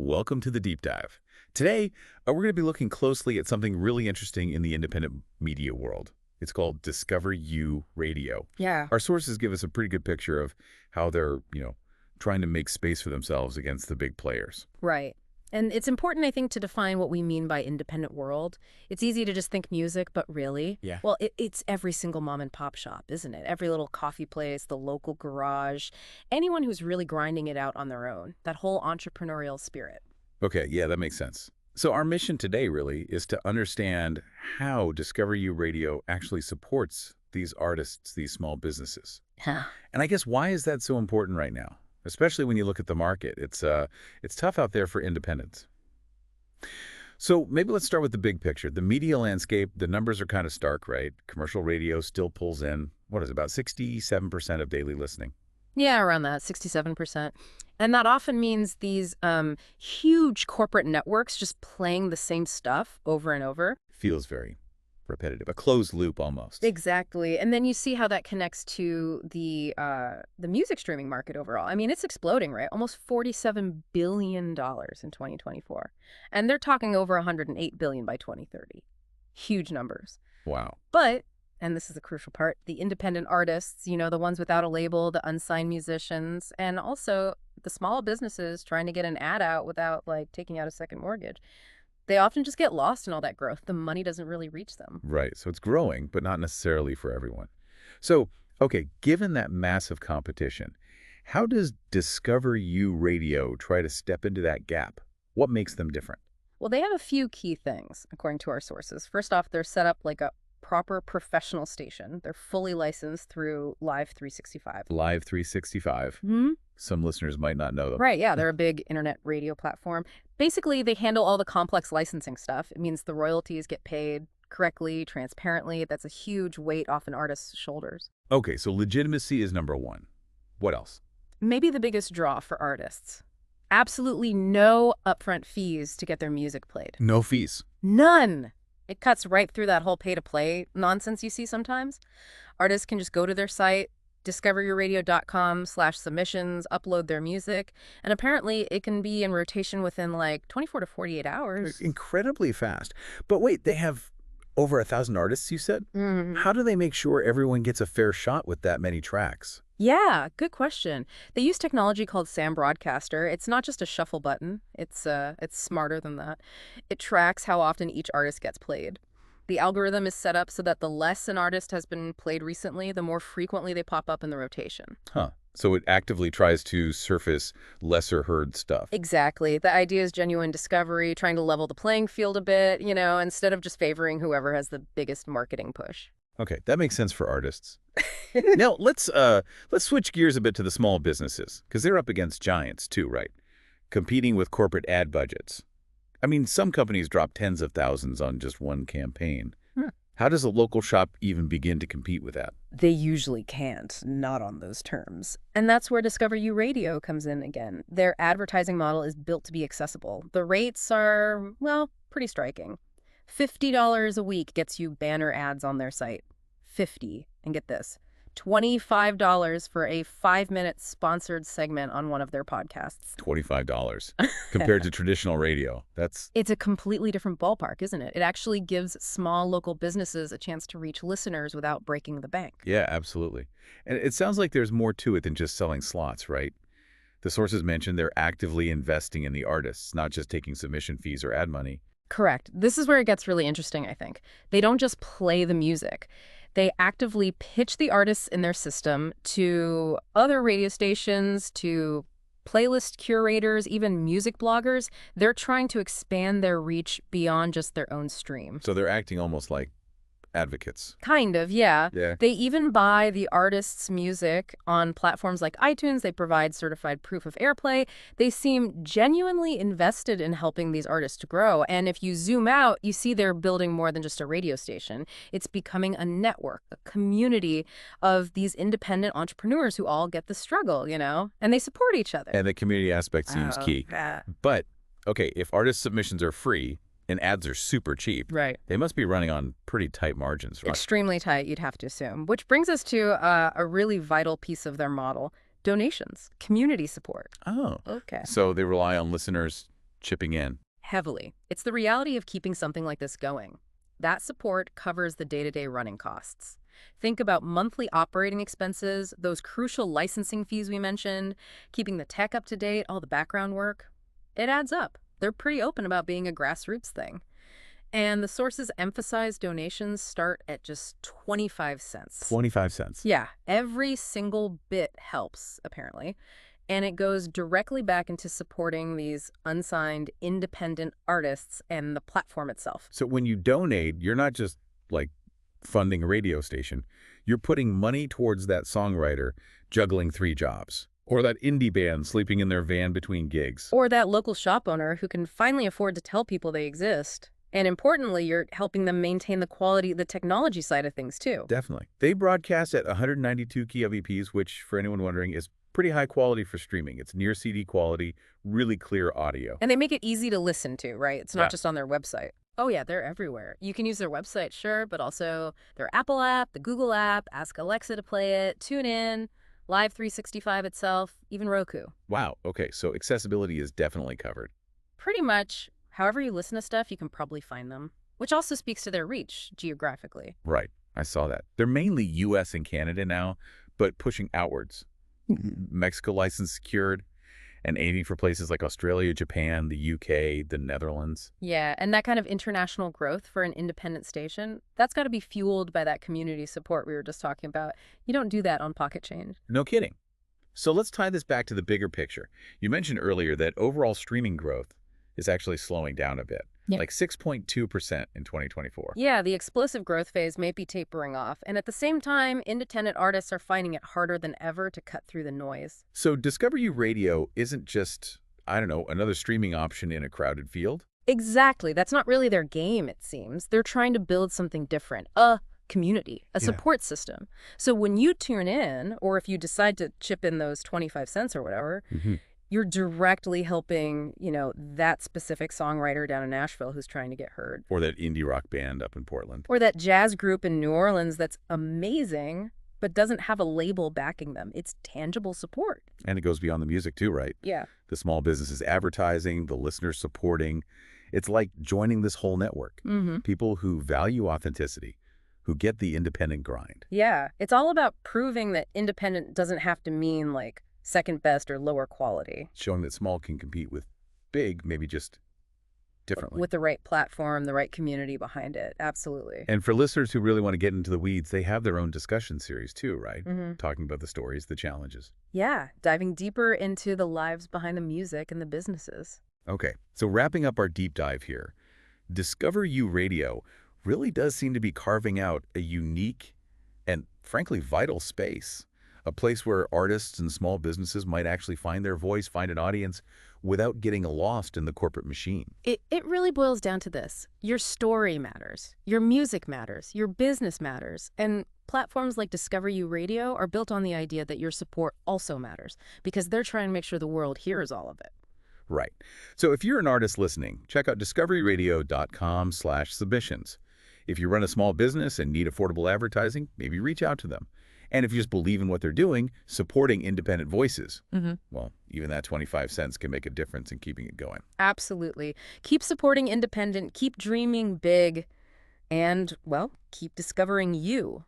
Welcome to the Deep Dive. Today, we're going to be looking closely at something really interesting in the independent media world. It's called Discover You Radio. Yeah. Our sources give us a pretty good picture of how they're, trying to make space for themselves against the big players. Right. And it's important, I think, to define what we mean by independent world. It's easy to just think music, but really? Yeah. Well, it's every single mom and pop shop, isn't it? Every little coffee place, the local garage, anyone who's really grinding it out on their own. That whole entrepreneurial spirit. Okay, yeah, that makes sense. So our mission today really is to understand how Discover You Radio actually supports these artists, these small businesses. Huh. And I guess why is that so important right now? Especially when you look at the market. It's tough out there for independents. So maybe let's start with the big picture. The media landscape, the numbers are kind of stark, right? Commercial radio still pulls in, about 67% of daily listening. Yeah, around that, 67%. And that often means these huge corporate networks just playing the same stuff over and over. Feels very repetitive, a closed loop almost. Exactly. And then you see how that connects to the music streaming market overall. I mean, it's exploding, right? Almost $47 billion in 2024. And they're talking over $108 billion by 2030. Huge numbers. Wow. But, and this is the crucial part, the independent artists, the ones without a label, the unsigned musicians, and also the small businesses trying to get an ad out without, taking out a second mortgage. They often just get lost in all that growth. The money doesn't really reach them. Right. So it's growing, but not necessarily for everyone. So, okay, given that massive competition, how does Discover You Radio try to step into that gap? What makes them different? Well, they have a few key things, according to our sources. First off, they're set up like a proper professional station. They're fully licensed through Live 365. Live 365. Hmm? Some listeners might not know them. Right, yeah, they're a big internet radio platform. Basically, they handle all the complex licensing stuff. It means the royalties get paid correctly, transparently. That's a huge weight off an artist's shoulders. Okay, so legitimacy is number one. What else? Maybe the biggest draw for artists. Absolutely no upfront fees to get their music played. No fees. None! It cuts right through that whole pay-to-play nonsense you see sometimes. Artists can just go to their site, discoveryourradio.com/submissions, upload their music, and apparently it can be in rotation within 24 to 48 hours. Incredibly fast. But wait, they have over 1,000 artists, you said? Mm. How do they make sure everyone gets a fair shot with that many tracks? Yeah, good question. They use technology called Sam Broadcaster. It's not just a shuffle button. It's smarter than that. It tracks how often each artist gets played. The algorithm is set up so that the less an artist has been played recently, the more frequently they pop up in the rotation. Huh. So it actively tries to surface lesser heard stuff. Exactly. The idea is genuine discovery, trying to level the playing field a bit, instead of just favoring whoever has the biggest marketing push. Okay, that makes sense for artists. Now, let's switch gears a bit to the small businesses, because they're up against giants too, right? Competing with corporate ad budgets. I mean, some companies drop tens of thousands on just one campaign. How does a local shop even begin to compete with that? They usually can't, not on those terms. And that's where Discover You Radio comes in again. Their advertising model is built to be accessible. The rates are, pretty striking. $50 a week gets you banner ads on their site. $50. And get this, $25 for a 5-minute sponsored segment on one of their podcasts. $25 compared to traditional radio. It's a completely different ballpark, isn't it? It actually gives small local businesses a chance to reach listeners without breaking the bank. Yeah, absolutely. And it sounds like there's more to it than just selling slots, right? The sources mentioned they're actively investing in the artists, not just taking submission fees or ad money. Correct. This is where it gets really interesting, I think. They don't just play the music. They actively pitch the artists in their system to other radio stations, to playlist curators, even music bloggers. They're trying to expand their reach beyond just their own stream. So they're acting almost like advocates. Kind of, yeah. Yeah. They even buy the artist's music on platforms like iTunes. They provide certified proof of airplay. They seem genuinely invested in helping these artists to grow. And if you zoom out, you see they're building more than just a radio station. It's becoming a network, a community of these independent entrepreneurs who all get the struggle, and they support each other. And the community aspect seems key. Yeah. But, okay, if artist submissions are free, and ads are super cheap. Right. They must be running on pretty tight margins, right? Extremely tight, you'd have to assume. Which brings us to a really vital piece of their model, donations, community support. Oh. Okay. So they rely on listeners chipping in. Heavily. It's the reality of keeping something like this going. That support covers the day-to-day running costs. Think about monthly operating expenses, those crucial licensing fees we mentioned, keeping the tech up to date, all the background work. It adds up. They're pretty open about being a grassroots thing. And the sources emphasize donations start at just 25 cents. 25 cents. Yeah, every single bit helps, apparently. And it goes directly back into supporting these unsigned independent artists and the platform itself. So when you donate, you're not just like funding a radio station. You're putting money towards that songwriter juggling 3 jobs. Or that indie band sleeping in their van between gigs. Or that local shop owner who can finally afford to tell people they exist. And importantly, you're helping them maintain the quality, the technology side of things, too. Definitely. They broadcast at 192 kLVPs, which, for anyone wondering, is pretty high quality for streaming. It's near CD quality, really clear audio. And they make it easy to listen to, right? It's not just on their website. Oh, yeah, they're everywhere. You can use their website, sure, but also their Apple app, the Google app, ask Alexa to play it, tune in, Live 365 itself, even Roku. Wow. Okay, so accessibility is definitely covered. Pretty much, however you listen to stuff, you can probably find them, which also speaks to their reach geographically. Right. I saw that. They're mainly U.S. and Canada now, but pushing outwards. Mexico license secured, and aiming for places like Australia, Japan, the UK, the Netherlands. Yeah, and that kind of international growth for an independent station, that's got to be fueled by that community support we were just talking about. You don't do that on pocket change. No kidding. So let's tie this back to the bigger picture. You mentioned earlier that overall streaming growth is actually slowing down a bit, like 6.2% in 2024. Yeah, the explosive growth phase may be tapering off, and at the same time, independent artists are finding it harder than ever to cut through the noise. So Discover You Radio isn't just, I don't know, another streaming option in a crowded field? Exactly. That's not really their game, it seems. They're trying to build something different, a community, a support system. So when you tune in, or if you decide to chip in those 25 cents or whatever, you're directly helping, that specific songwriter down in Nashville who's trying to get heard. Or that indie rock band up in Portland. Or that jazz group in New Orleans that's amazing, but doesn't have a label backing them. It's tangible support. And it goes beyond the music too, right? Yeah. The small businesses advertising, the listeners supporting. It's like joining this whole network. People who value authenticity, who get the independent grind. Yeah. It's all about proving that independent doesn't have to mean like second best or lower quality. Showing that small can compete with big, maybe just differently. With the right platform, the right community behind it. Absolutely. And for listeners who really want to get into the weeds, they have their own discussion series too, right? Talking about the stories, the challenges. Yeah, diving deeper into the lives behind the music and the businesses. Okay, so wrapping up our deep dive here, Discover You Radio really does seem to be carving out a unique and, frankly, vital space. A place where artists and small businesses might actually find their voice, find an audience, without getting lost in the corporate machine. It really boils down to this. Your story matters. Your music matters. Your business matters. And platforms like Discover You Radio are built on the idea that your support also matters, because they're trying to make sure the world hears all of it. Right. So if you're an artist listening, check out discoveryradio.com/submissions. If you run a small business and need affordable advertising, maybe reach out to them. And if you just believe in what they're doing, supporting independent voices, well, even that 25 cents can make a difference in keeping it going. Absolutely. Keep supporting independent, keep dreaming big, and, well, keep discovering you.